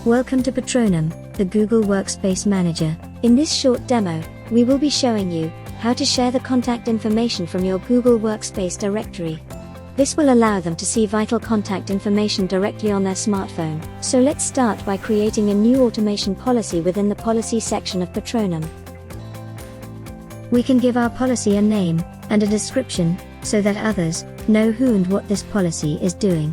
Welcome to Patronum, the Google Workspace Manager. In this short demo, we will be showing you how to share the contact information from your Google Workspace Directory. This will allow them to see vital contact information directly on their smartphone. So let's start by creating a new automation policy within the policy section of Patronum. We can give our policy a name and a description so that others know who and what this policy is doing.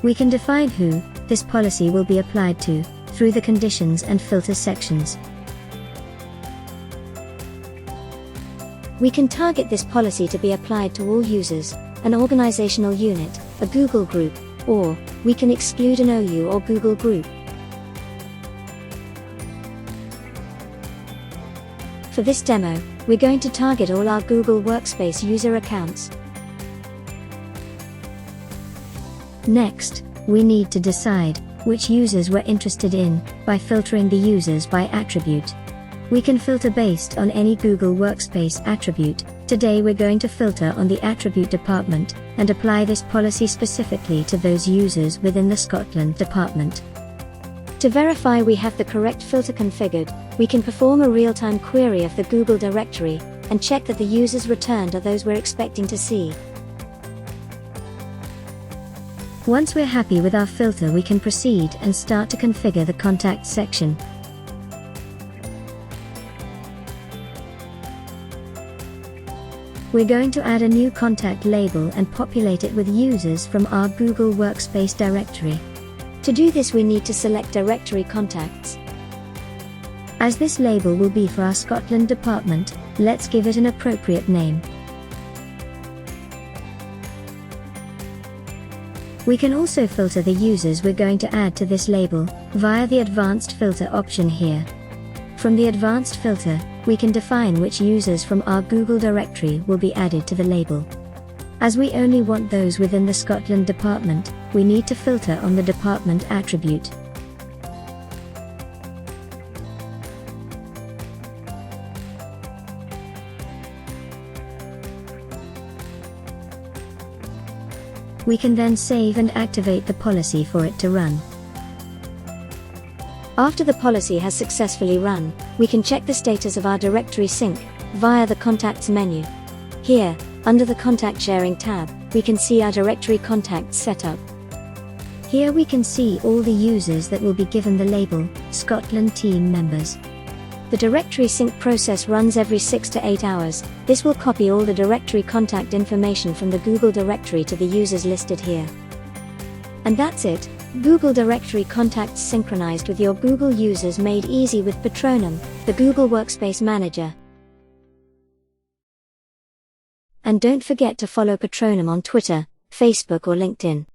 We can define who this policy will be applied to through the conditions and filter sections. We can target this policy to be applied to all users, an organizational unit, a Google group, or we can exclude an OU or Google group. For this demo, we're going to target all our Google Workspace user accounts. Next, we need to decide which users we're interested in by filtering the users by attribute. We can filter based on any Google Workspace attribute. Today we're going to filter on the attribute department and apply this policy specifically to those users within the Scotland department. To verify we have the correct filter configured, we can perform a real-time query of the Google directory and check that the users returned are those we're expecting to see. Once we're happy with our filter, we can proceed and start to configure the contact section. We're going to add a new contact label and populate it with users from our Google Workspace Directory. To do this, we need to select Directory Contacts. As this label will be for our Scotland department, let's give it an appropriate name. We can also filter the users we're going to add to this label via the Advanced Filter option here. From the Advanced Filter, we can define which users from our Google directory will be added to the label. As we only want those within the Scotland department, we need to filter on the department attribute. We can then save and activate the policy for it to run. After the policy has successfully run, we can check the status of our directory sync via the Contacts menu. Here, under the Contact Sharing tab, we can see our directory contacts setup. Here we can see all the users that will be given the label Scotland team members. The directory sync process runs every 6 to 8 hours. This will copy all the directory contact information from the Google directory to the users listed here. And that's it. Google Directory contacts synchronized with your Google users, made easy with Patronum, the Google Workspace Manager. And don't forget to follow Patronum on Twitter, Facebook or LinkedIn.